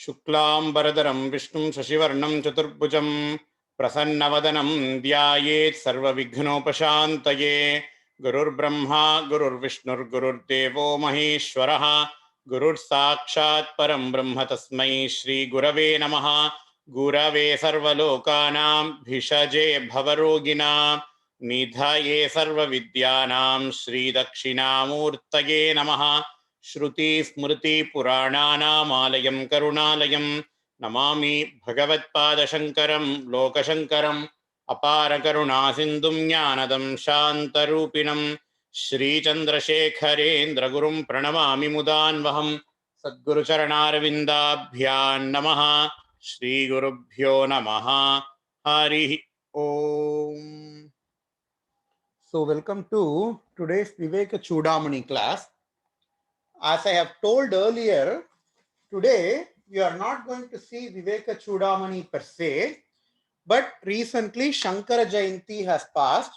शुक्लांबरधरं विष्णुं शशिवर्णं चतुर्भुजं प्रसन्नवदनं ध्यायेत् सर्वविघ्नोपशान्तये। गुरुर्ब्रह्मा गुरुर्विष्णुर्गुरुर्देवो महेश्वरः गुरुर्साक्षात् परं ब्रह्म तस्मै श्रीगुरवे नमः। गुरवे सर्वलोकानां भिषजे भवरोगिणां निधये सर्वविद्यानां श्रीदक्षिणामूर्तये नमः। श्रुति स्मृति पुराणानामालयं करुणालयं नमामि भगवत्पादशङ्करं लोकशङ्करम् अपार करुणा सिन्धुं ज्ञानदं शान्तरूपिणं श्रीचन्द्रशेखरेन्द्रगुरुं प्रणमामि मुदान्वहं। सद्गुरुचरणारविन्दाभ्यां नमः। श्रीगुरुभ्यो नमः। हरिः ओम। So welcome to today's Viveka Chudamani class. As I have told earlier, today we are not going to see Viveka Chudamani per se, but recently Shankara Jayanti has passed,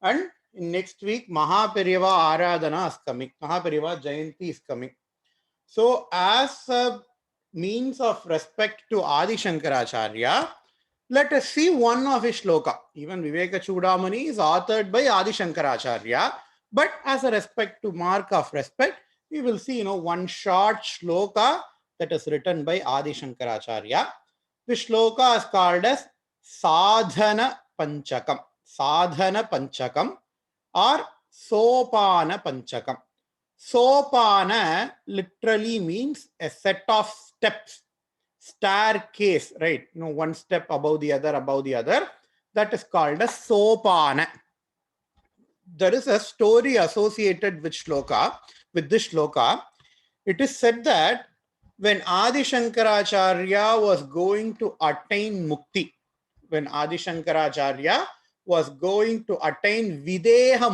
and in next week Mahaperiyava Aradhana is coming. Mahaperiyava Jayanti is coming. So as a means of respect to Adi Shankaracharya, let us see one of his shloka. Even Viveka Chudamani is authored by Adi Shankaracharya, but as a respect to mark of respect, we will see one short shloka that is written by Adi Shankaracharya. This shloka is called as Sadhana Panchakam. Sadhana Panchakam or Sopana Panchakam. Sopana literally means a set of steps, staircase, right? One step above the other. That is called a sopana. There is a story associated with this shloka. It is said that when Adi Shankaracharya was going to attain mukti, Videha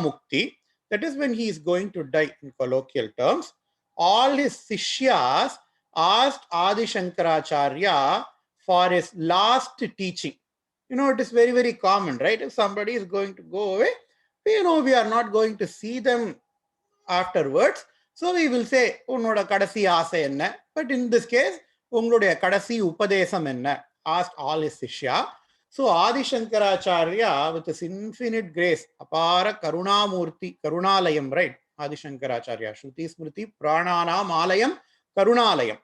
mukti, that is when he is going to die in colloquial terms, all his sishyas asked Adi Shankaracharya for his last teaching. It is very, very common, right? If somebody is going to go away, we are not going to see them afterwards. So we will say, Unnoda kadasi aasai enna. But in this case, Ungaluடைய kadasi upadesam enna, asked all his sishya. So Adi Shankaracharya, with his infinite grace, apara karunamurti, karunalayam, right? Adi Shankaracharya, Shruti Smriti Prananam Alayam Karunalayam.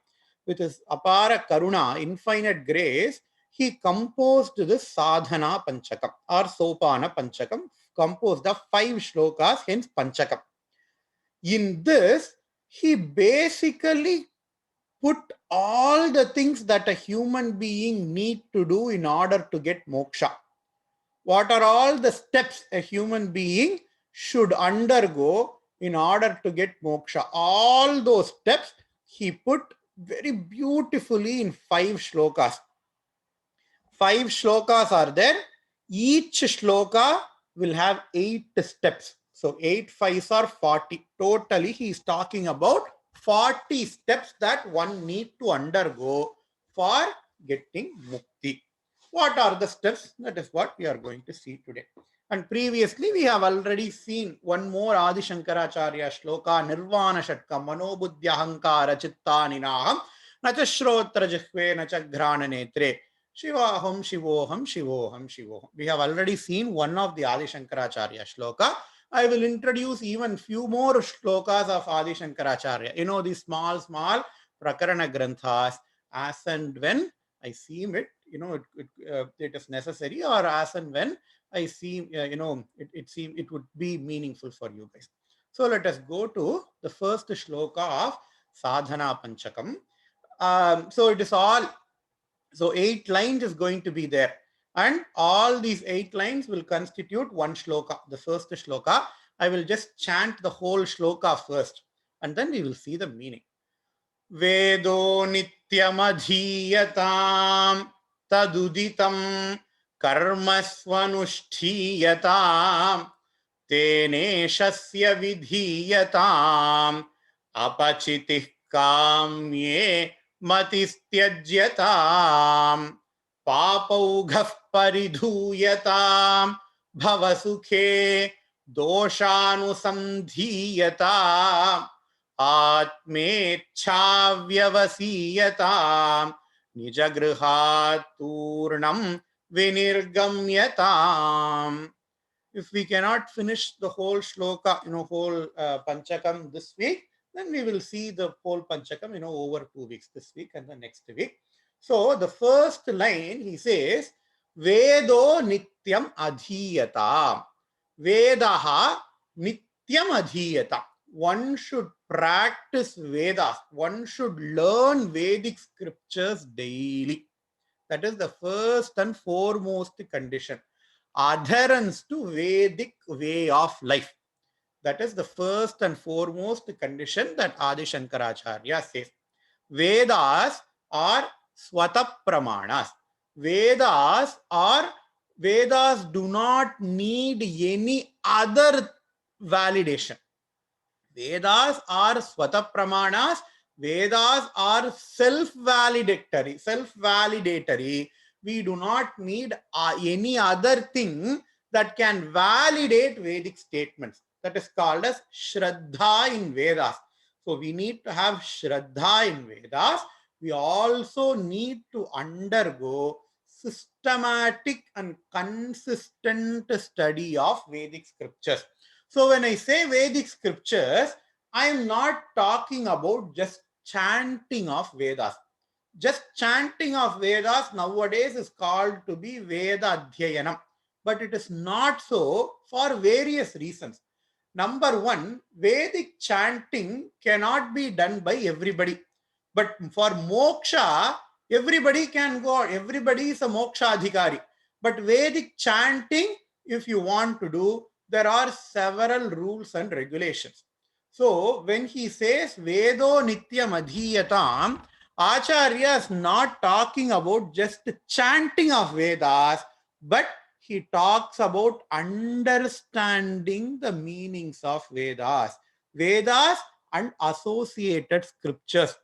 With his apara karuna, infinite grace, he composed this Sadhana Panchakam or Sopana Panchakam, composed of 5 shlokas, hence Panchakam. In this, he basically put all the things that a human being need to do in order to get moksha. What are all the steps a human being should undergo in order to get moksha? All those steps he put very beautifully in 5 shlokas. 5 shlokas are there. Each shloka will have 8 steps. So 8 5s are 40. Totally he is talking about 40 steps that one need to undergo for getting mukti. What are the steps? That is what we are going to see today. And previously we have already seen one more Adi Shankaracharya shloka, Nirvana Shatkam, Manobuddhya Hankara Chitta Ninaham, Nacha Shrotra Jihve, Nacha Ghrana Netre, Shivoham, Shivoham, Shivoham, Shivoham. We have already seen one of the Adi Shankaracharya shloka. I will introduce even few more shlokas of Adi Shankaracharya. These small Prakarana Granthas, as and when I see it, it is necessary, or as and when I see, it would be meaningful for you guys. So let us go to the first shloka of Sadhana Panchakam. So it is all, so 8 lines is going to be there. And all these 8 lines will constitute one shloka. The first shloka, I will just chant the whole shloka first, and then we will see the meaning. Vedo nityamadhiyatam taduditam karmasvanushthiyatam teneshasya vidhiyatam apachitih kamye matistyajyatam papaugah paridhuyatam bhavasukhe doshanusandhiyatam आत्मेच्छाव्यवसीयताम् निजगृहात् तूर्णं vinirgamyatam. If we cannot finish the whole shloka, whole panchakam this week, then we will see the whole panchakam, over 2 weeks, this week and the next week. So the first line he says, Vedo nityam adhiyata. Vedaha nityam adhiyata. One should practice Vedas. One should learn Vedic scriptures daily. That is the first and foremost condition. Adherence to Vedic way of life. That is the first and foremost condition that Adi Shankaracharya says. Vedas are swata pramanas. Vedas do not need any other validation. Vedas are swata pramanas. Vedas are self-validatory. We do not need any other thing that can validate Vedic statements. That is called as Shraddha in Vedas. So we need to have Shraddha in Vedas. We also need to undergo systematic and consistent study of Vedic scriptures. So when I say Vedic scriptures, I am not talking about just chanting of Vedas. Just chanting of Vedas nowadays is called to be Veda Adhyayanam. But it is not so for various reasons. Number one, Vedic chanting cannot be done by everybody. But for moksha, everybody can go. Everybody is a moksha adhikari. But Vedic chanting, if you want to do, there are several rules and regulations. So when he says Vedo Nityam Adhiyatam, Acharya is not talking about just chanting of Vedas, but he talks about understanding the meanings of Vedas. Vedas and associated scriptures.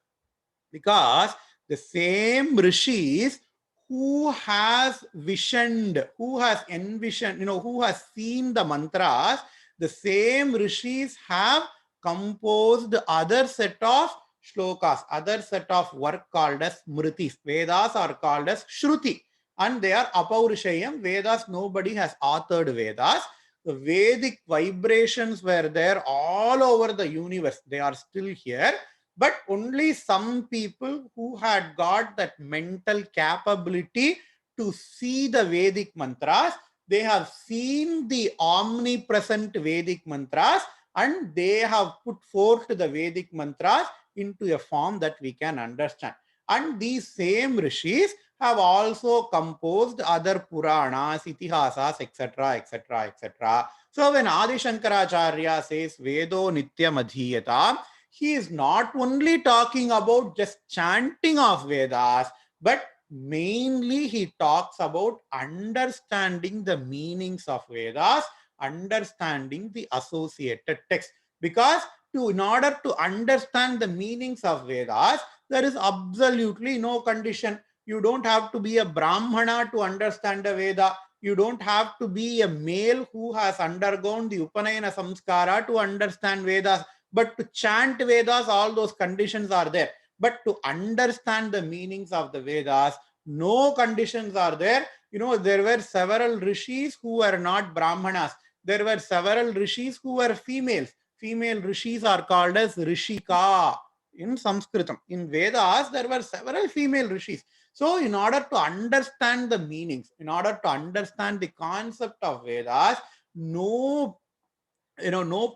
Because the same rishis who has visioned, who has envisioned, who has seen the mantras, the same rishis have composed other set of shlokas, other set of work called as smritis. Vedas are called as shruti and they are apaurishayam. Vedas, nobody has authored Vedas. The Vedic vibrations were there all over the universe. They are still here. But only some people who had got that mental capability to see the Vedic mantras, they have seen the omnipresent Vedic mantras and they have put forth the Vedic mantras into a form that we can understand. And these same rishis have also composed other Puranas, Itihasas, etc., etc., etc. So when Adi Shankaracharya says Vedo Nityam Adhiyata, he is not only talking about just chanting of Vedas, but mainly he talks about understanding the meanings of Vedas, understanding the associated text. Because in order to understand the meanings of Vedas, there is absolutely no condition. You don't have to be a Brahmana to understand the Veda. You don't have to be a male who has undergone the Upanayana Samskara to understand Vedas. But to chant Vedas, all those conditions are there. But to understand the meanings of the Vedas, no conditions are there. There were several rishis who were not Brahmanas. There were several rishis who were females. Female rishis are called as Rishika in Sanskritam. In Vedas, there were several female rishis. So in order to understand the meanings, in order to understand the concept of Vedas, no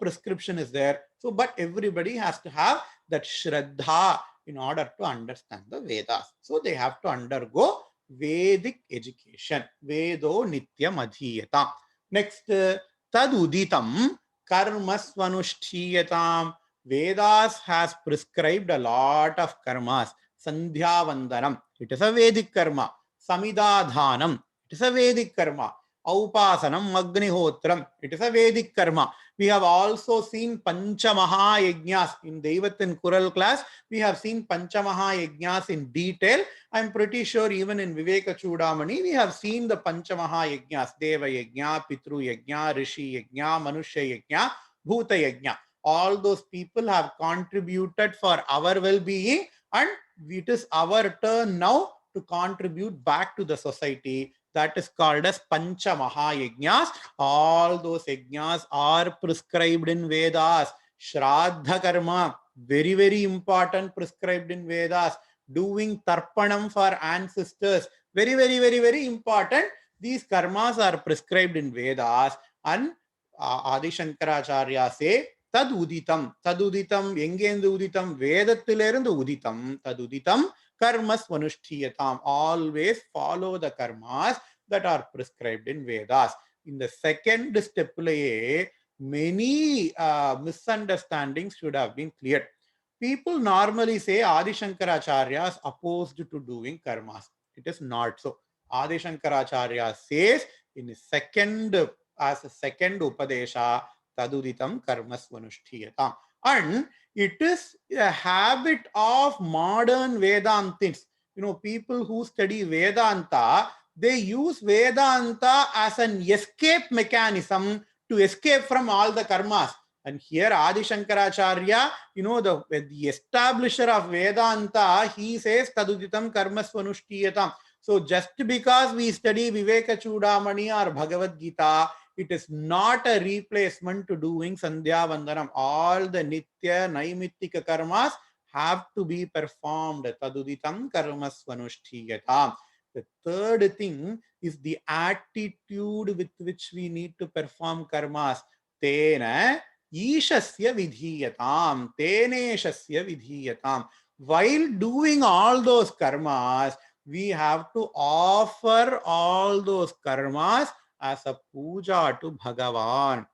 prescription is there. So, but everybody has to have that Shraddha in order to understand the Vedas. So they have to undergo Vedic education. Vedo Nityam Adhiyata. Next, Tad Uditam Karmasvanushthiyatam. Vedas has prescribed a lot of karmas. Sandhya Vandanam, it is a Vedic karma. Samidadhanam, it is a Vedic karma. Aupasanam Agnihotram, it is a Vedic karma. We have also seen Panchamaha Yajnas in Devatin Kural class. We have seen Panchamaha Yajnas in detail. I'm pretty sure even in Viveka Chudamani, we have seen the Panchamaha Yajnas, Deva Yajna, Pitru Yajna, Rishi Yajna, Manushya Yajna, Bhuta Yajna. all those people have contributed for our well-being, and it is our turn now to contribute back to the society. That is called as Pancha Mahayajnas. All those yajnas are prescribed in Vedas. Shraddha karma, very, very important, prescribed in Vedas. Doing tarpanam for ancestors, very, very, very, very important. These karmas are prescribed in Vedas, and Adi Shankaracharya say, Tad uditam. Tad uditam, engendu uditam, Vedathilirundu uditam, tad uditam, karmas vanushthiyatam. Always follow the karmas that are prescribed in Vedas. In the second step, many misunderstandings should have been cleared. People normally say Adi Shankaracharya is opposed to doing karmas. It is not so. Adi Shankaracharya says in as a second Upadesha, Taduditam karmas vanushthiyatam. And it is a habit of modern Vedantins. People who study Vedanta, they use Vedanta as an escape mechanism to escape from all the karmas. And here Adi Shankaracharya, the establisher of Vedanta, he says Taduditam karmas vanushthiyatam. So just because we study Viveka Chudamani or Bhagavad Gita, it is not a replacement to doing Sandhya Vandanam. All the Nitya Naimittika karmas have to be performed. Taduditam karmas vanushthiyatam. The third thing is the attitude with which we need to perform karmas. Tena Ishasya vidhiyatam. Teneshasya vidhiyatam. While doing all those karmas, we have to offer all those karmas as a puja to Bhagavan.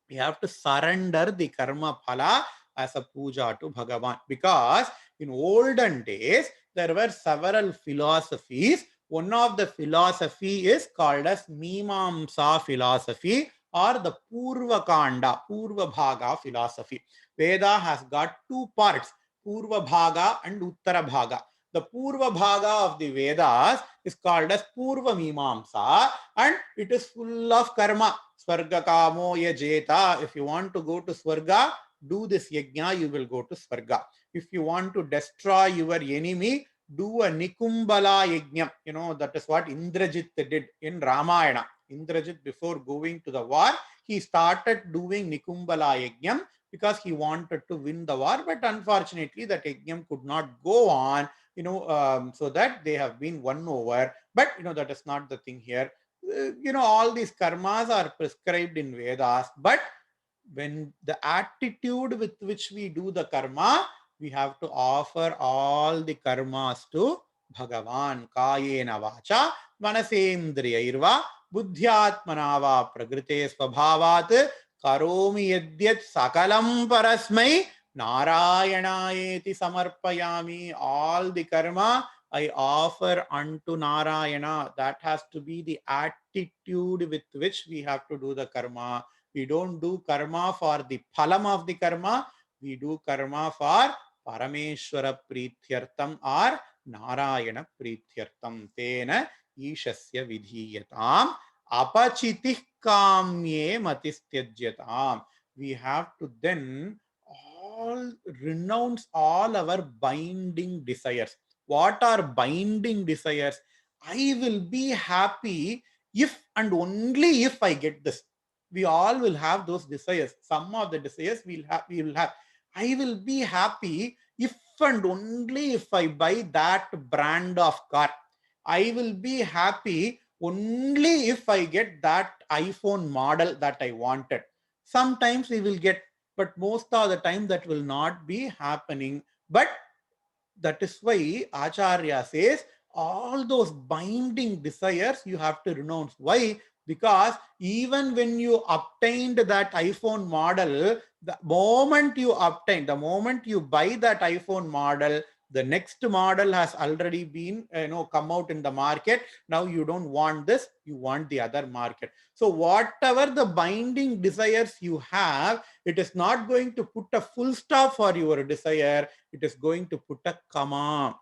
We have to surrender the karma phala as a puja to Bhagavan. Because in olden days, there were several philosophies. One of the philosophy is called as Mimamsa philosophy or the Purva Kanda, Purva Bhaga philosophy. Veda has got two parts, Purva Bhaga and Uttara Bhaga. The Purva Bhaga of the Vedas is called as Purva Mimamsa, and it is full of karma. Swarga Kamo Yajeta. If you want to go to Swarga, do this yajna, you will go to Swarga. If you want to destroy your enemy, do a Nikumbala yajna. That is what Indrajit did in Ramayana. Indrajit, before going to the war, he started doing Nikumbala yajna because he wanted to win the war, but unfortunately that yajna could not go on, so that they have been won over. But, that is not the thing here. All these karmas are prescribed in Vedas, but when the attitude with which we do the karma, we have to offer all the karmas to Bhagavan. Kayena vacha manasendriyairva buddhyatmana va prakrite svabhavat karomi yadyat sakalam parasmai Narayanayeti samarpayami. All the karma I offer unto Narayana. That has to be the attitude with which we have to do the karma. We don't do karma for the phalam of the karma. We do karma for Parameshwara Prithyartam or Narayana Prithyartam. Tena Ishasya Vidhiyatam. Apachitih Kamye Matistyajyatam. We have to then renounce all our binding desires. What are binding desires? I will be happy if and only if I get this. We all will have those desires. Some of the desires we will have. I will be happy if and only if I buy that brand of car. I will be happy only if I get that iPhone model that I wanted. Sometimes we will get, but most of the time that will not be happening. But that is why Acharya says all those binding desires you have to renounce. Why? Because even when you obtained that iPhone model, the moment you buy that iPhone model, the next model has already been come out in the market. Now you don't want this, you want the other market. So whatever the binding desires you have, it is not going to put a full stop for your desire. It is going to put a comma.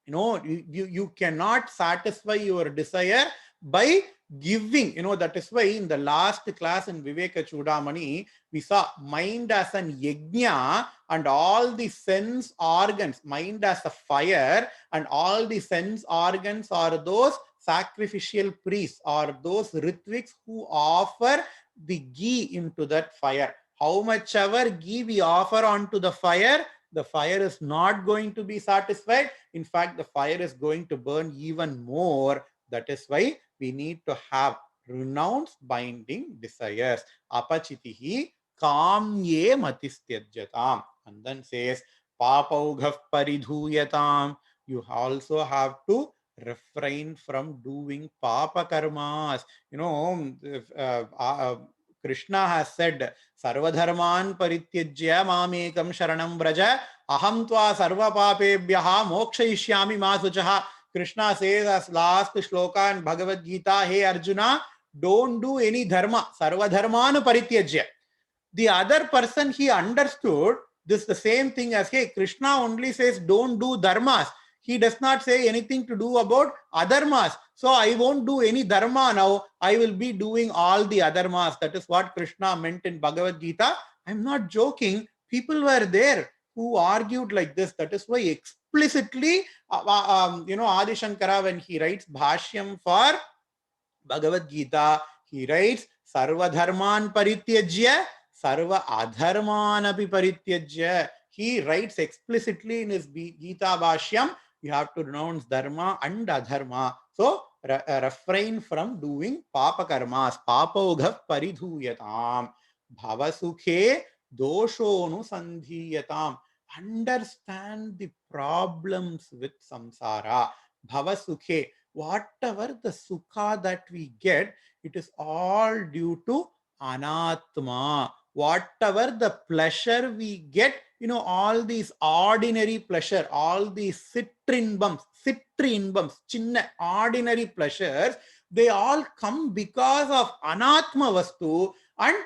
You cannot satisfy your desire by giving. That is why in the last class in Viveka Chudamani, we saw mind as an yajna and all the sense organs, mind as a fire and all the sense organs are those sacrificial priests or those ritviks who offer the ghee into that fire. How much ever ghee we offer onto the fire is not going to be satisfied. In fact, the fire is going to burn even more. That is why we need to have renounced binding desires. Apachitihi kamye matistyajyatam. And then says, papaughav paridhuyatam. You also have to refrain from doing papa karmas. Krishna has said, Sarvadharman parityajya mamekam sharanam vraja aham tva sarva papebhyaha mokshayishyami masuchaha. Krishna says as last shloka in Bhagavad Gita, hey Arjuna, don't do any dharma. Sarvadharman parityajya. The other person, he understood this the same thing as, hey, Krishna only says don't do dharmas. He does not say anything to do about adharmas. So I won't do any dharma now. I will be doing all the adharmas. That is what Krishna meant in Bhagavad Gita. I'm not joking. People were there who argued like this. That is why explicitly, Adi Shankara, when he writes Bhashyam for Bhagavad Gita, he writes Sarva Dharman Parityajya, Sarva Adharman api Parityajya. He writes explicitly in his Gita Bhashyam, you have to renounce dharma and adharma. So refrain from doing papa karmas. Papaughav paridhuyatam. Bhavasukhe doshonu sandhiyatam. Understand the problems with samsara. Bhavasukhe. Whatever the sukha that we get, it is all due to anatma. Whatever the pleasure we get, all these ordinary pleasure, all these citrinbums, chinna ordinary pleasures, they all come because of anatma vastu, and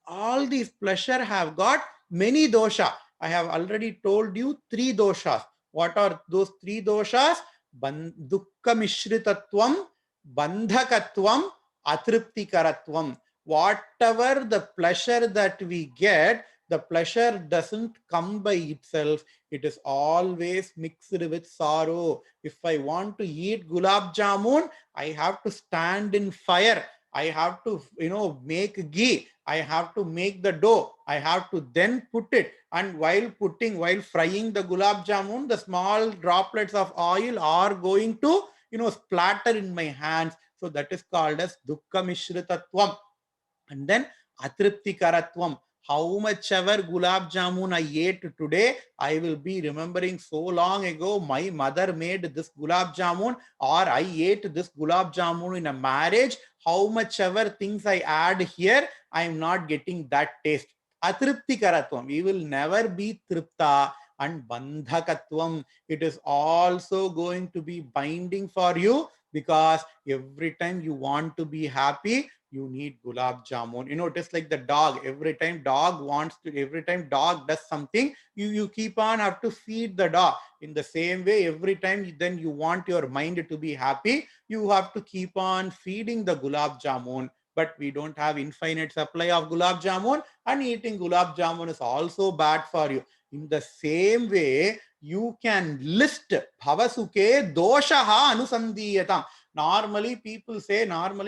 all these pleasure have got many dosha. I have already told you 3 doshas. What are those 3 doshas? Dukkha mishritatvam, bandhakatvam, atriptikaratvam. Whatever the pleasure that we get, the pleasure doesn't come by itself. It is always mixed with sorrow. If I want to eat gulab jamun, I have to stand in fire. I have to, make ghee. I have to make the dough. I have to then put it. And while frying the gulab jamun, the small droplets of oil are going to, splatter in my hands. So that is called as dukkha mishritatvam. And then atriptikaratvam. How much ever gulab jamun I ate today, I will be remembering so long ago my mother made this gulab jamun, or I ate this gulab jamun in a marriage. How much ever things I add here, I am not getting that taste. Atriptikaratvam. We will never be tripta. And bandhakatvam. It is also going to be binding for you, because every time you want to be happy, you need gulab jamun. It is like the dog. Every time dog does something, you keep on have to feed the dog. In the same way, every time then you want your mind to be happy, you have to keep on feeding the gulab jamun. But we don't have infinite supply of gulab jamun, and eating gulab jamun is also bad for you. In the same way, you can list bhavasuke doshaha anusandhiyatam. Normally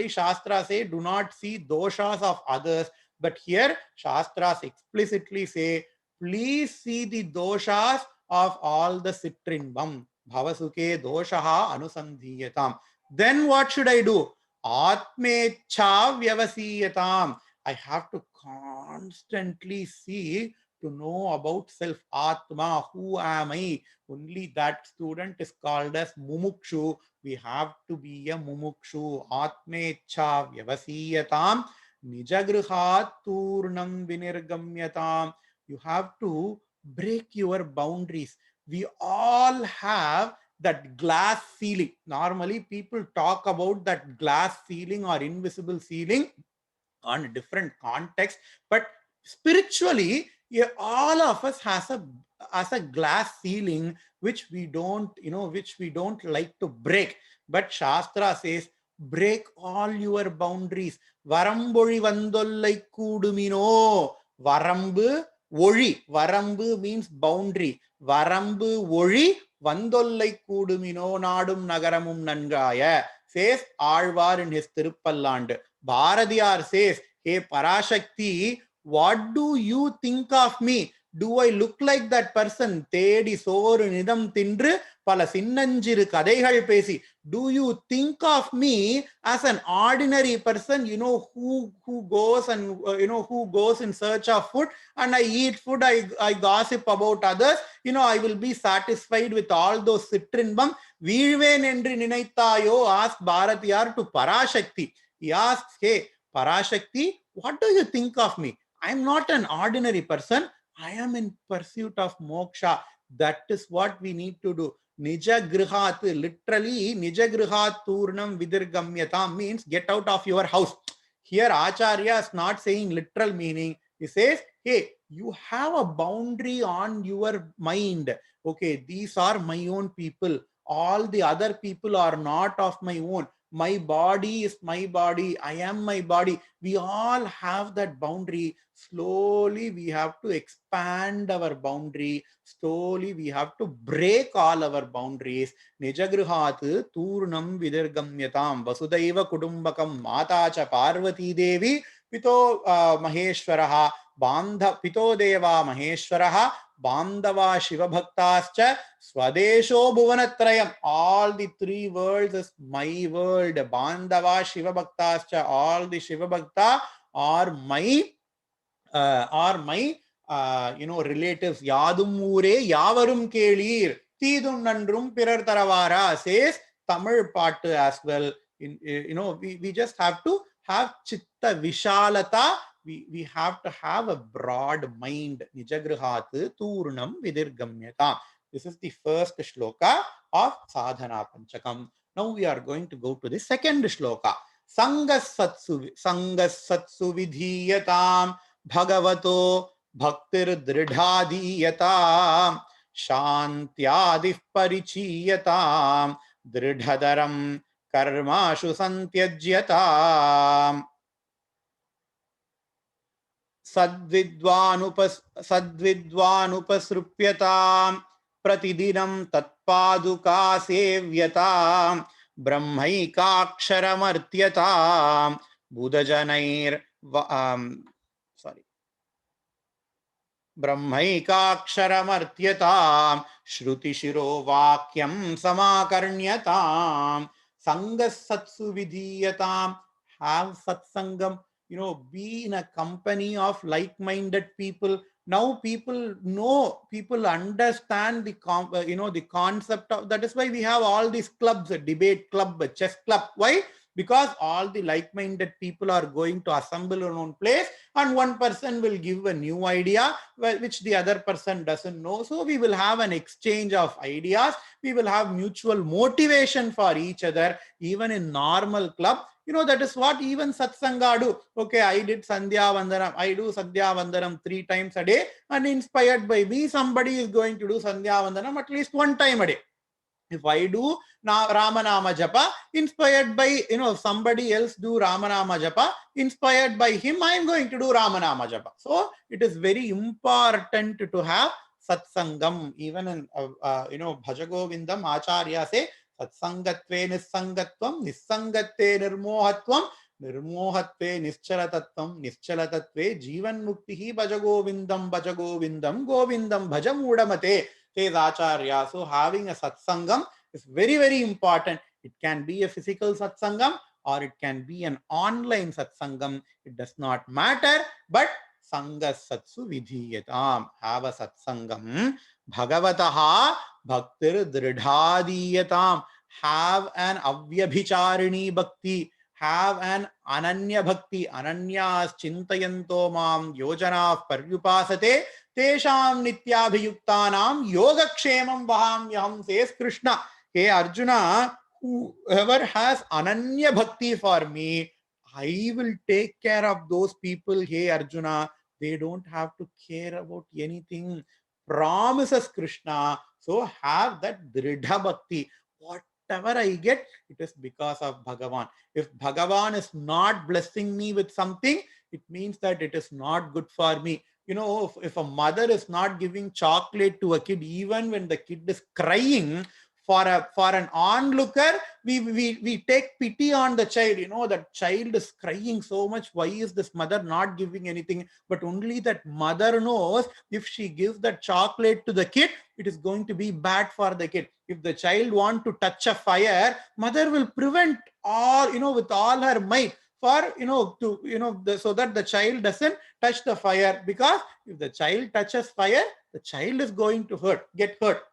Shastra say, do not see doshas of others. But here, Shastras explicitly say, please see the doshas of all the citrinbam. Bhavasuke doshaha anusandhiyatam. Then what should I do? Atmecha vyavasiyatam. I have to constantly see to know about self. Atma, who am I? Only that student is called as mumukshu. We have to be a mumukshu. Atmecha vyavasiyatam nijagrihat turnam vinirgamyatam. You have to break your boundaries. We all have that glass ceiling. Normally people talk about that glass ceiling or invisible ceiling on a different context, but spiritually, all of us has a glass ceiling which we don't like to break. But Shastra says, break all your boundaries. Varamboli vandollai kudumino. Varambu Ori. Varambu means boundary. Varambu Ori vandollai kudumino nadum nagaramum nangaya. Says Alvar in his Tirupalland. Bharadiyar says, hey Parashakti, what do you think of me? Do I look like that person? Tedi soru nidam tindru pala sinnanjiru kadaigal pesi. Do you think of me as an ordinary person, who goes and, who goes in search of food, and I eat food, I gossip about others, I will be satisfied with all those citrinbam. Veelven endri ninaithayo, asked Bharatiyar to Parashakti. He asks, hey, Parashakti, what do you think of me? I am not an ordinary person. I am in pursuit of moksha. That is what we need to do. Nijagrihat, literally, Nijagrihat Turnam Vidirgamyatam means get out of your house. Here, Acharya is not saying literal meaning. He says, hey, you have a boundary on your mind. Okay, these are my own people. All the other people are not of my own. My body is my body. I am my body. We all have that boundary. Slowly, we have to expand our boundary. Slowly, we have to break all our boundaries. Nijagrihat turnam vidirgamyatam vasudaiva kudumbakam mata cha parvati devi pito maheshwaraha bandha pito deva maheshwaraha bandava shiva bhaktascha swadesho bhuvanatrayam. All the three worlds is my world. Bandava shiva bhaktascha, all the shiva bhakta are my relatives. Yadum ure yavarum kelir Tidum nandrum pirar taravara says Tamil part as well. We just have to have chitta vishalata. We have to have a broad mind. Nijagrihat turnam vidirgamyata. This is the first shloka of Sadhana Panchakam. Now we are going to go to the second shloka. Sangasatsu vidhiyatam Bhagavato Bhaktir Dridhadiyata Shantyadif Parichiyata Dridhadaram Karmashu Santyajyata Sadvidvanupasrupyata Pratidinam Tatpaduka Sevyata Brahmaikaksaramartyata Budajanair Brahmaikaksaramartyataam Shrutishiro Vakyam Samakarnyataam Sangasatsu Vidhiyatam. Have satsangam, be in a company of like-minded people. Now people understand the concept of that. Is why we have all these clubs, a debate club, a chess club. Why? Because all the like-minded people are going to assemble in one place, and one person will give a new idea which the other person doesn't know. So we will have an exchange of ideas. We will have mutual motivation for each other. Even in normal club, that is what even satsanga do. Okay, I did Sandhya Vandanam. I do Sandhya Vandanam 3 times a day, and inspired by me, somebody is going to do Sandhya Vandanam at least 1 time a day. If I do Ramanama Japa, inspired by, somebody else do Ramanama Japa, inspired by him, I am going to do Ramanama Japa. So it is very important to have satsangam. Even in, Bhajagovindam, Acharya say, satsangatve nissangatvam, nissangatve nirmohatvam, nirmohatve nischalatattvam, nischalatatve jivan muktihi bhajagovindam, bhajagovindam, govindam bhajamudamate. Says Acharya. So having a satsangam is very, very important. It can be a physical satsangam or it can be an online satsangam. It does not matter, but sangasatsu vidhiyatam. Have a satsangam. Bhagavataha bhaktir dridhadiyatam. Have an avyabhicharini bhakti. Have an ananya bhakti. Ananyas chintayanto mam yojana paryupasate. Tesham nityabhiyuktanam yogakshemam vahamyaham, says Krishna. Hey Arjuna, whoever has ananya bhakti for me, I will take care of those people. Hey Arjuna, they don't have to care about anything. Promises Krishna. So have that dridha bhakti. whatever I get, it is because of Bhagavan. If Bhagavan is not blessing me with something, it means that it is not good for me. If a mother is not giving chocolate to a kid, even when the kid is crying, for an onlooker, we take pity on the child. That child is crying so much. Why is this mother not giving anything? But only that mother knows, if she gives that chocolate to the kid, it is going to be bad for the kid. If the child want to touch a fire, mother will prevent all, with all her might, for so that the child doesn't touch the fire, because if the child touches fire, the child is going to get hurt.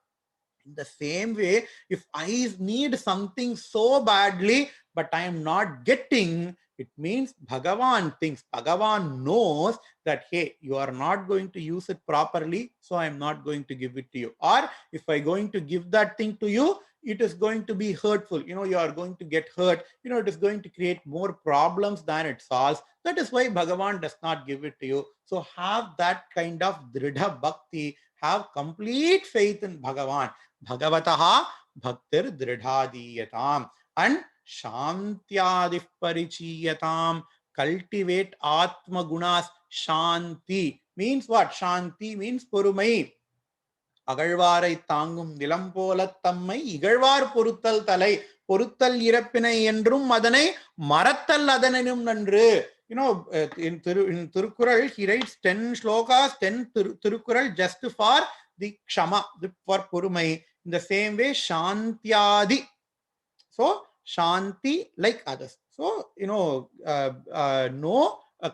In the same way, if I need something so badly, but I am not getting, it means Bhagavan thinks, Bhagavan knows that, hey, you are not going to use it properly, so I am not going to give it to you. Or if I going to give that thing to you, it is going to be hurtful. You are going to get hurt. It is going to create more problems than it solves. That is why Bhagavan does not give it to you. So have that kind of dridha bhakti, have complete faith in Bhagavan. Bhagavataha bhaktir dridhadiyatam, and shantyadif parichiyatam. Cultivate atma gunas. Shanti means what? Shanti means பொறுமை. அகழ்வாரை தாங்கும் நிலம் போல தம்மை இகழ்வார் பொறுத்தல் தலை. பொறுத்தல் இறப்பினை என்றும் அதனை மறத்தல் அதனும் நன்று. In Tirukkural, he writes 10 shlokas, 10 Tirukkural just for the kshama, for purumai. In the same way, shantyadi. So, shanti like others. So,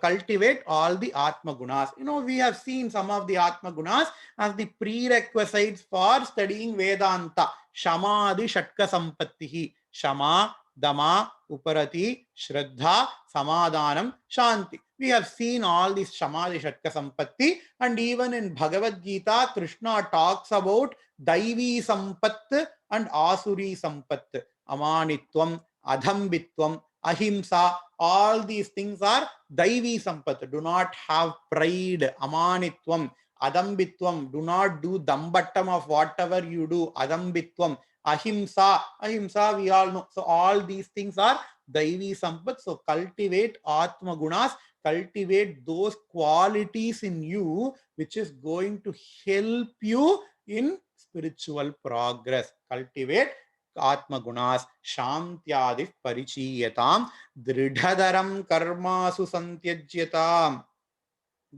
cultivate all the Atma Gunas. We have seen some of the Atma Gunas as the prerequisites for studying Vedanta. Shamadhi Shatka Sampattihi. Shama, Dama, Uparati, Shraddha, Samadhanam, Shanti. We have seen all these Shamadhi Shatka Sampatti, and even in Bhagavad Gita, Krishna talks about Daivi Sampat and Asuri Sampat. Amanitvam, Adhambitvam, Ahimsa, all these things are Daivi Sampat. Do not have pride. Amanitvam, Adambitvam, do not do dambattam of whatever you do. Adambitvam, Ahimsa, we all know. So all these things are Daivi Sampat. So cultivate Atma Gunas, cultivate those qualities in you which is going to help you in spiritual progress. Cultivate Atma Gunas, Shantyadif Parichiyatam, Dridhadaram Karmasu Santyajyatam.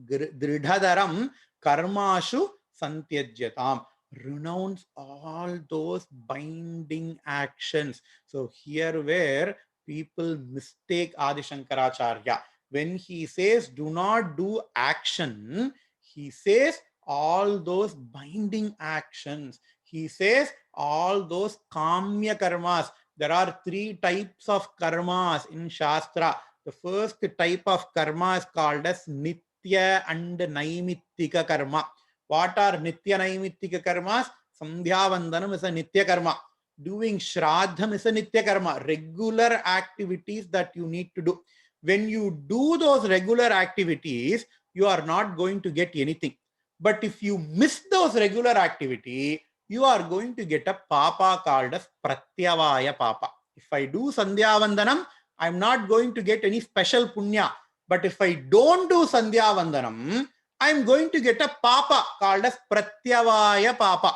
Dridhadaram Karmashu Santyajyatam. Renounce all those binding actions. So here where people mistake Adi Shankaracharya. When he says do not do action, he says all those binding actions. He says all those kamya karmas. There are 3 types of karmas in Shastra. The first type of karma is called as Nitya and Naimittika karma. What are Nitya Naimittika karmas? Sandhya Vandanam is a Nitya karma. Doing Shraddham is a Nitya karma. Regular activities that you need to do. When you do those regular activities, you are not going to get anything. But if you miss those regular activity, you are going to get a papa called as Pratyavaya papa. If I do Sandhya Vandanam, I'm not going to get any special punya. But if I don't do Sandhya Vandanam, I'm going to get a papa called as Pratyavaya papa.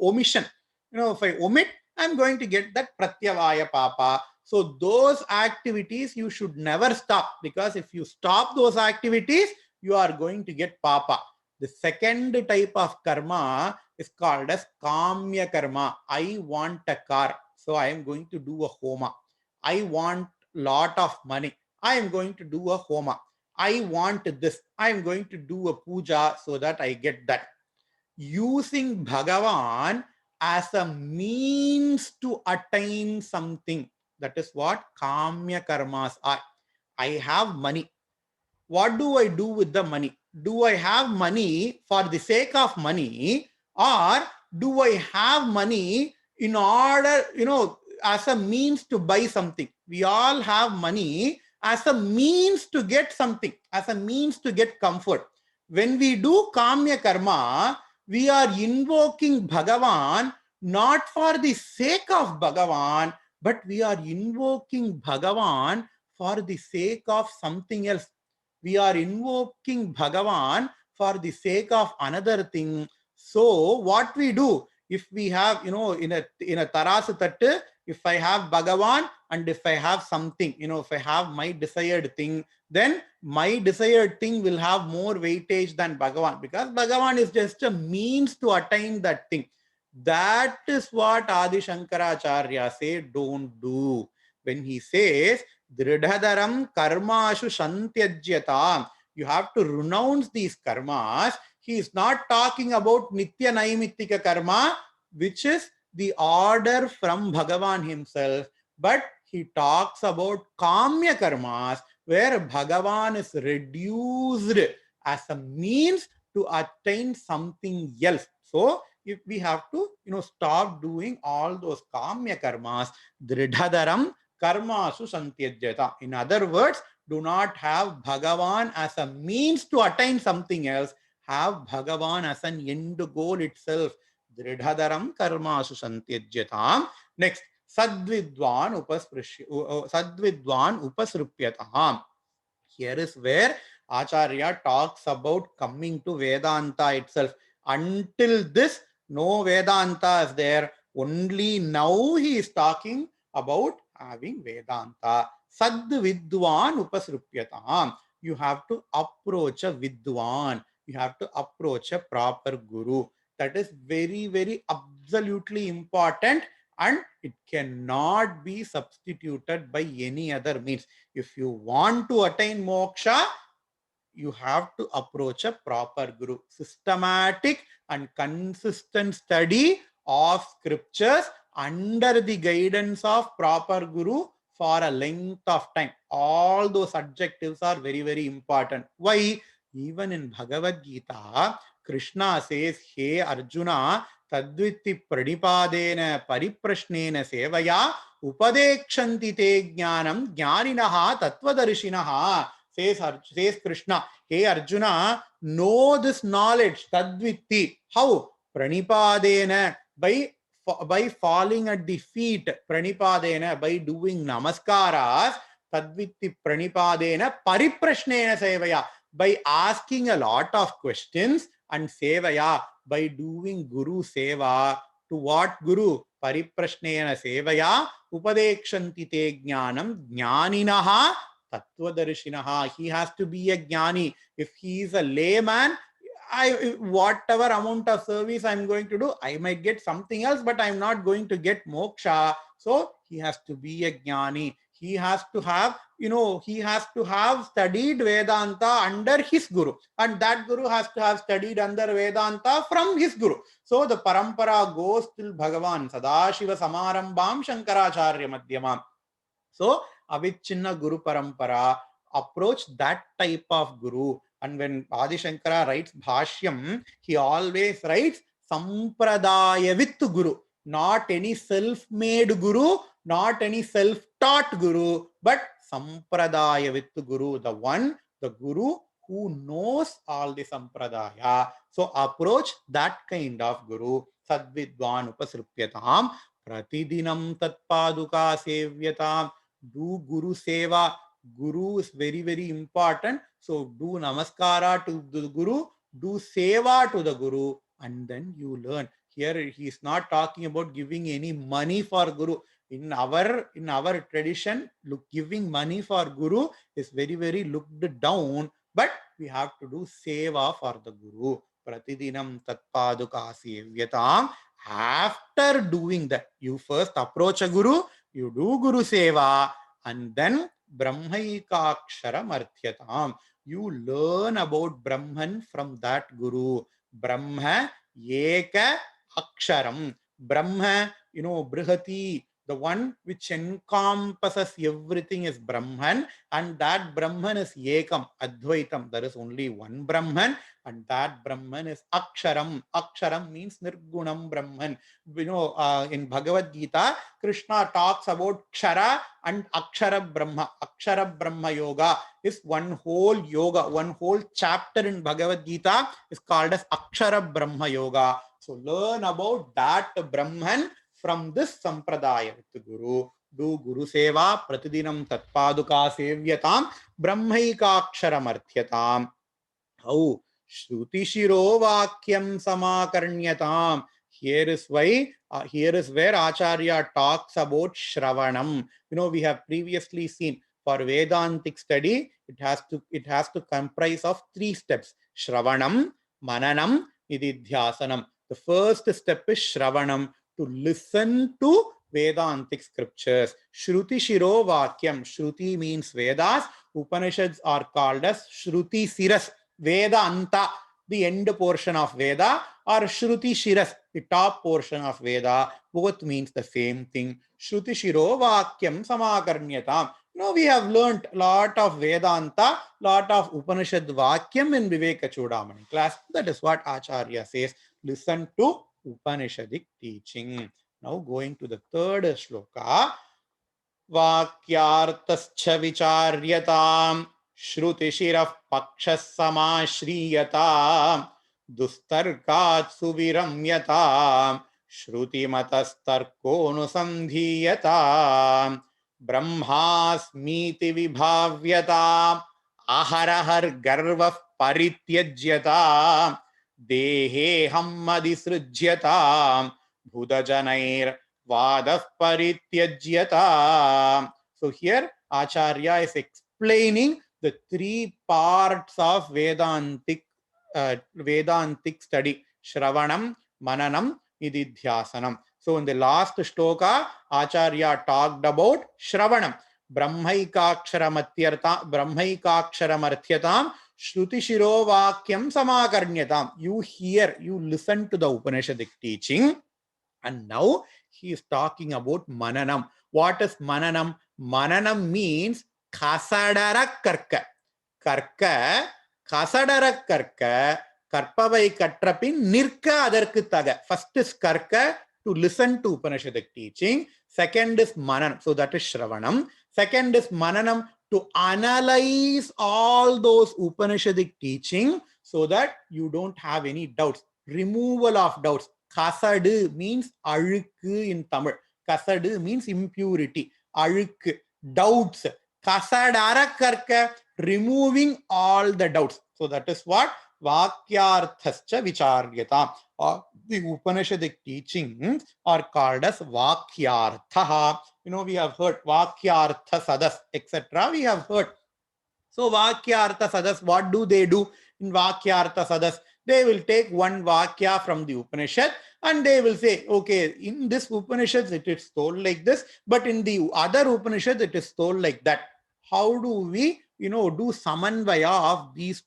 Omission. If I omit, I'm going to get that Pratyavaya papa. So those activities you should never stop, because if you stop those activities, you are going to get papa. The second type of karma is called as kamya karma. I want a car, so I am going to do a homa. I want lot of money. I am going to do a homa. I want this. I am going to do a puja so that I get that. Using Bhagavan as a means to attain something. That is what kamya karmas are. I have money. What do I do with the money? Do I have money for the sake of money, or do I have money in order, as a means to buy something? We all have money as a means to get something, as a means to get comfort. When we do kamya karma, we are invoking Bhagavan not for the sake of Bhagavan, but we are invoking Bhagavan for the sake of something else. We are invoking Bhagavan for the sake of another thing. So what we do, if we have, in a tarasu tattu, if I have Bhagavan and if I have something, if I have my desired thing, then my desired thing will have more weightage than Bhagavan, because Bhagavan is just a means to attain that thing. That is what Adi Shankaracharya said, don't do. When he says, Dridhadaram karmashu shantyajyatam, you have to renounce these karmas. He is not talking about Nitya Naimittika karma, which is the order from Bhagavan himself, but he talks about Kamya karmas, where Bhagavan is reduced as a means to attain something else. So, if we have to, stop doing all those Kamya karmas, Dridhadaram karmasu santyajyata. In other words, do not have Bhagavan as a means to attain something else. Have Bhagavan as an end goal itself. Dridhadaram karmasu santyajyatam. Next, sadvidwan upasrupyatam. Here is where Acharya talks about coming to Vedanta itself. Until this, no Vedanta is there. Only now he is talking about having Vedanta. Sadvidwan upasrupyatam. You have to approach a Vidwan. You have to approach a proper Guru. That is very, very absolutely important, and it cannot be substituted by any other means. If you want to attain moksha, you have to approach a proper guru. Systematic and consistent study of scriptures under the guidance of proper guru for a length of time. All those adjectives are very, very important. Why? Even in Bhagavad Gita, Krishna says, Hey Arjuna, tadvitti pradipadena pariprashnena sevaya upadekshanti te jnanam jnaninaha tatvadarshinaha. Says Krishna, Hey Arjuna, know this knowledge, tadvitti. How? Pranipadena, by falling at the feet, pranipadena, by doing namaskaras, tadvitti pranipadena, pariprashnena sevaya, by asking a lot of questions, and sevaya, by doing guru seva. To what guru? Pariprashnena sevaya, upadekshanti te jnanam jnaninaha Tattvadarshinaha. He has to be a jnani. If he is a layman, whatever amount of service I'm going to do, I might get something else, but I'm not going to get moksha. So he has to be a jnani. He has to have, he has to have studied Vedanta under his guru, and that guru has to have studied under Vedanta from his guru. So the parampara goes till Bhagavan Sadashiva Samarambam Shankaracharya Madhyamam. So Avichinna Guru Parampara, approach that type of guru. And when Adi Shankara writes Bhashyam, he always writes Sampradaya with Guru, not any self-made guru, not any self-taught guru, but Sampradaya with Guru, the guru who knows all the Sampradaya. So approach that kind of guru. Sadvidwan upasrupyatam pratidinam tatpaduka sevyatam. Do Guru Seva. Guru is very, very important. So do Namaskara to the Guru, do Seva to the Guru, and then you learn. Here he is not talking about giving any money for Guru. In our tradition, giving money for Guru is very, very looked down, but we have to do Seva for the Guru. Pratidinam tatpaduka sevyatam. After doing that, you first approach a Guru, you do Guru Seva, and then Brahmaikaksharam Arthyatam. You learn about Brahman from that Guru. Brahma Eka Aksharam. Brahma, Brihati, the one which encompasses everything is Brahman, and that Brahman is Ekam, Advaitam. There is only one Brahman, and that Brahman is Aksharam. Aksharam means Nirgunam Brahman. In Bhagavad Gita, Krishna talks about Kshara and Akshara Brahma. Akshara Brahma Yoga is one whole yoga, one whole chapter in Bhagavad Gita is called as Akshara Brahma Yoga. So learn about that Brahman from this sampradaya with Guru. Do Guru Seva, Pratidinam Tatpaduka Sevyatam, Brahmaikaksharam how Shruti Shiro Vakyam Samakarnyatam. Here is where Acharya talks about Shravanam. We have previously seen for Vedantic study, it has to comprise of 3 steps: Shravanam, Mananam, Nididhyasanam. The first step is Shravanam, to listen to Vedantic scriptures. Shruti Shiro Vakyam. Shruti means Vedas. Upanishads are called as Shruti Siras. Veda Anta, the end portion of Veda, or Shruti Shiras, the top portion of Veda, both means the same thing. Shruti Shiro Vakyam Samakarnyatam. We have learnt a lot of Vedanta, lot of Upanishad Vakyam in Viveka Chudamani class. That is what Acharya says. Listen to Upanishadic teaching. Now going to the third shloka. Vakyartascha vicharyatam Shrutishirat pakshas samashriyata Dustarkat suviramyata Shrutimatastarko nusandhiyata Brahmasmiti vibhavyata Aharahar garva parityajyata Dehe hammadisrujyata Bhudajanair Vadah parityajyata. So here Acharya is explaining the 3 parts of Vedantic study: Shravanam, Mananam, Nididhyasanam. So in the last shloka, Acharya talked about Shravanam. Brahmaikaksharam Shruti Shiro Vakyam Samakarnyatam. You hear, you listen to the Upanishadic teaching. And now he is talking about Mananam. What is Mananam? Mananam means Kasadara Karka. Karka, Kasadara Karka, Karpavai Katrapin, Nirka Adarku Taga. First is Karka, to listen to Upanishadic teaching. Second is Mananam. So that is Shravanam. Second is Mananam, to analyze all those Upanishadic teaching so that you don't have any doubts. Removal of doubts. Kasadu means Alukku in Tamil. Kasadu means impurity. Alukku, doubts. Kasadara karka, removing all the doubts. So that is what Vakyarthascha Vicharyata. The Upanishadic teachings are called as Vakyartha. We have heard Vakyartha Sadas, etc. We have heard. So Vakyartha Sadas, what do they do in Vakyartha Sadas? They will take one Vakya from the Upanishad and they will say, okay, in this Upanishad it is told like this, but in the other Upanishad it is told like that. How do we, do samanvaya of these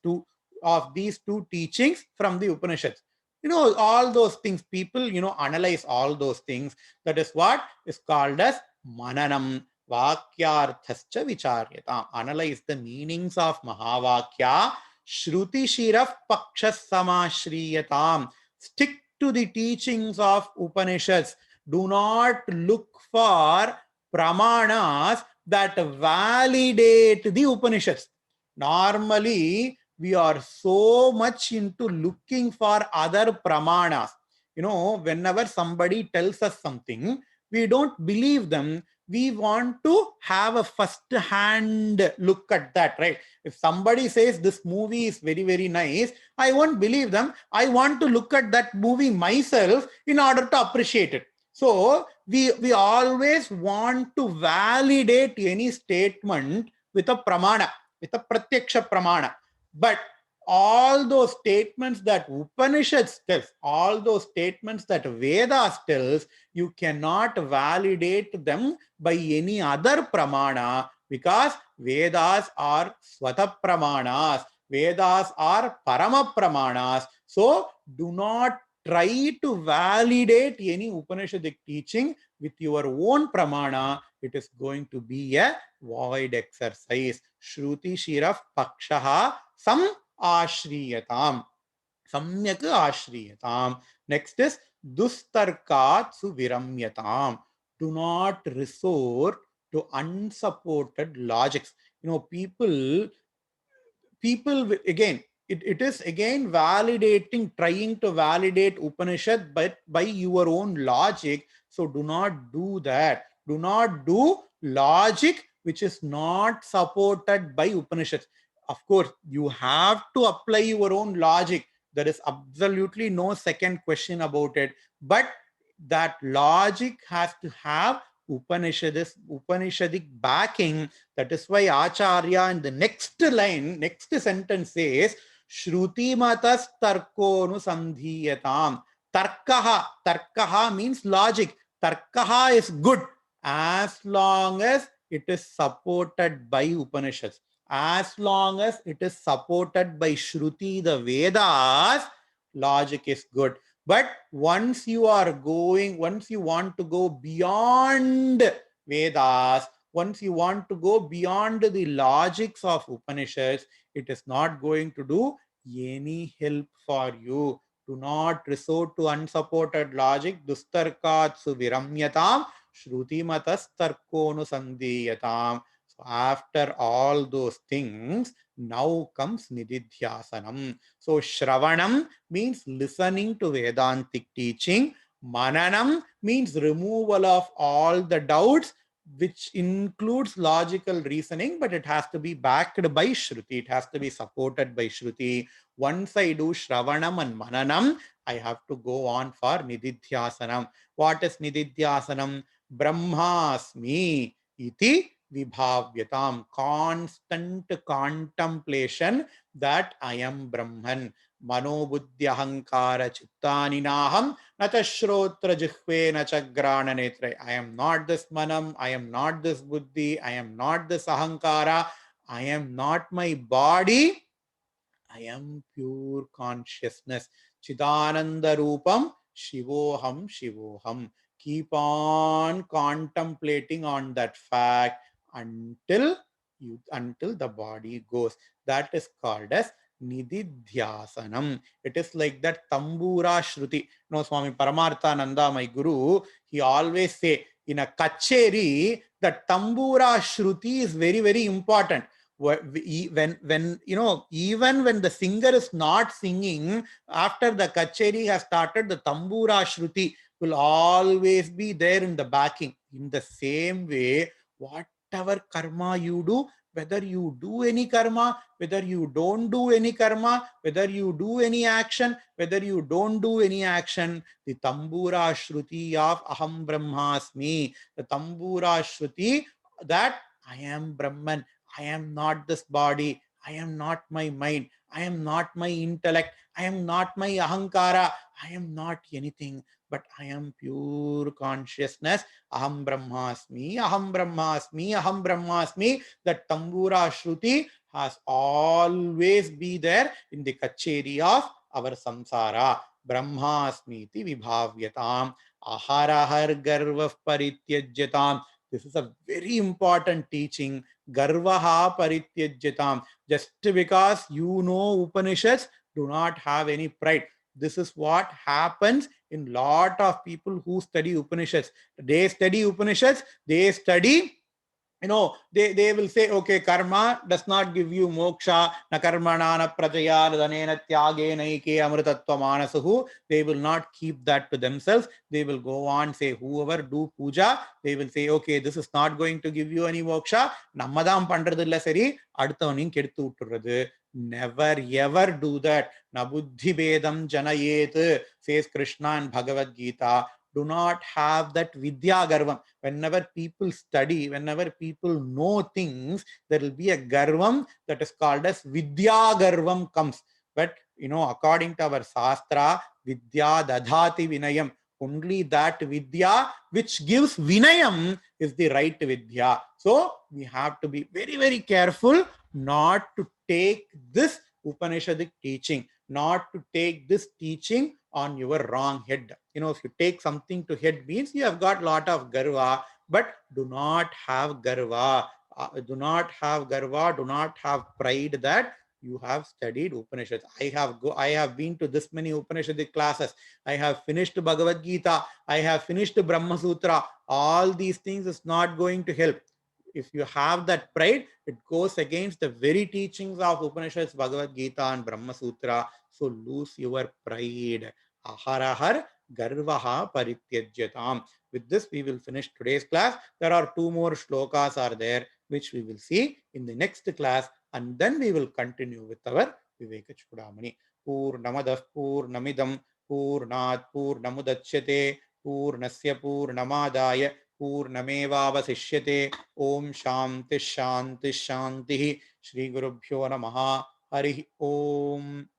two teachings from the Upanishads? All those things, people, analyze all those things. That is what is called as Mananam. Vakyarthascha Vicharyata. Analyze the meanings of Mahavakya. Shruti Shiraf Pakshas Samashriyatam. Stick to the teachings of Upanishads. Do not look for pramanas that validate the Upanishads. Normally, we are so much into looking for other pramanas. Whenever somebody tells us something, we don't believe them. We want to have a first-hand look at that, right? If somebody says this movie is very, very nice, I won't believe them. I want to look at that movie myself in order to appreciate it. So we always want to validate any statement with a pramana, with a pratyaksha pramana. But all those statements that Upanishads tells, all those statements that Vedas tells, you cannot validate them by any other pramana, because Vedas are Swata Pramanas. Vedas are Parama Pramanas. So do not try to validate any Upanishadic teaching with your own pramana. It is going to be a void exercise. Shruti Shiraf Pakshaha Sam Ashriyatam. Samyak Ashriyatam. Next is Dustarkat Suviramyatam. Do not resort to unsupported logics. People again, it is again validating, trying to validate Upanishad by your own logic. So do not do that. Do not do logic which is not supported by Upanishads. Of course, you have to apply your own logic. There is absolutely no second question about it. But that logic has to have Upanishadic backing. That is why Acharya in the next line, next sentence says, Shruti matas tarko nusandhiyatam. Tarkaha means logic. Tarkaha is good as long as it is supported by Upanishads. As long as it is supported by Shruti, the Vedas, logic is good. But once you want to go beyond Vedas, once you want to go beyond the logics of Upanishads, it is not going to do any help for you. Do not resort to unsupported logic. Dustarkatsu viramyatam, shruti matas tarkonu sandhiyatam. So after all those things, now comes nididhyasanam. So Shravanam means listening to Vedantic teaching. Mananam means removal of all the doubts, which includes logical reasoning, but it has to be backed by Shruti. It has to be supported by Shruti. Once I do Shravanam and Mananam, I have to go on for Nididhyasanam. What is Nididhyasanam? Brahmasmi iti vibhavyatam. Constant contemplation that I am Brahman. Manobuddhyahankara chittaninaham nacha shrotra jihve nacha grana netre. I am not this manam, I am not this buddhi, I am not this ahankara, I am not my body, I am pure consciousness. Chidananda Rupam Shivoham Shivoham. Keep on contemplating on that fact until the body goes. That is called as Nididhyasanam. It is like that Tambura Shruti. No, Swami Paramarthananda, my guru, he always say in a kacheri, the Tambura Shruti is very, very important. When even when the singer is not singing, after the kacheri has started, the tambura shruti will always be there in the backing. In the same way, whatever karma you do, whether you do any karma, whether you don't do any karma, whether you do any action, whether you don't do any action, the tambura shruti of aham brahmasmi, the tambura shruti that I am Brahman, I am not this body, I am not my mind, I am not my intellect, I am not my ahankara, I am not anything, but I am pure consciousness. Aham brahmasmi, aham brahmasmi, aham brahmasmi. That tambura shruti has always be there in the kacheri of our samsara. Brahmasmi ti vibhavyatam. Aharahar garva parityajyatam. This is a very important teaching. Garvaha parityajyatam. Just because you know Upanishads, do not have any pride. This is what happens in lot of people who study Upanishads. They study Upanishads, they study, they will say, okay, karma does not give you moksha, na karmana na prajaya dhanena tyagena ike amritattva manasuhu. They will not keep that to themselves. They will go on, say, whoever do puja, they will say, okay, this is not going to give you any moksha. Nammadam pandradilla sari, aduthavaniயும் keduthu vitturradhu. Never ever do that. Na buddhi bedam janayet, says Krishna in Bhagavad Gita. Do not have that vidya garvam. Whenever people study, whenever people know things, there will be a garvam that is called as vidya garvam comes. But according to our sastra, vidya dadhati vinayam. Only that vidya which gives vinayam is the right vidya. So we have to be very, very careful not to take this Upanishadic teaching, not to take this teaching on your wrong head. If you take something to head means you have got lot of garva, but do not have garva. Do not have garva, do not have pride that you have studied Upanishads. I have been to this many Upanishadic classes. I have finished Bhagavad Gita. I have finished Brahma Sutra. All these things is not going to help. if you have that pride, it goes against the very teachings of Upanishads, Bhagavad Gita, and Brahma Sutra. So lose your pride. Aharahar garvaha parityajyatam. With this, we will finish today's class. There are 2 more shlokas are there, which we will see in the next class, and then we will continue with our Viveka Chudamani. Purnamadah Purnamidam Purnat Purnamudachyate Purnasya Purnamadaya Purnamevavasishyate. Om Shanti Shanti Shanti. Shri Gurubhyo Namaha. Hari Om.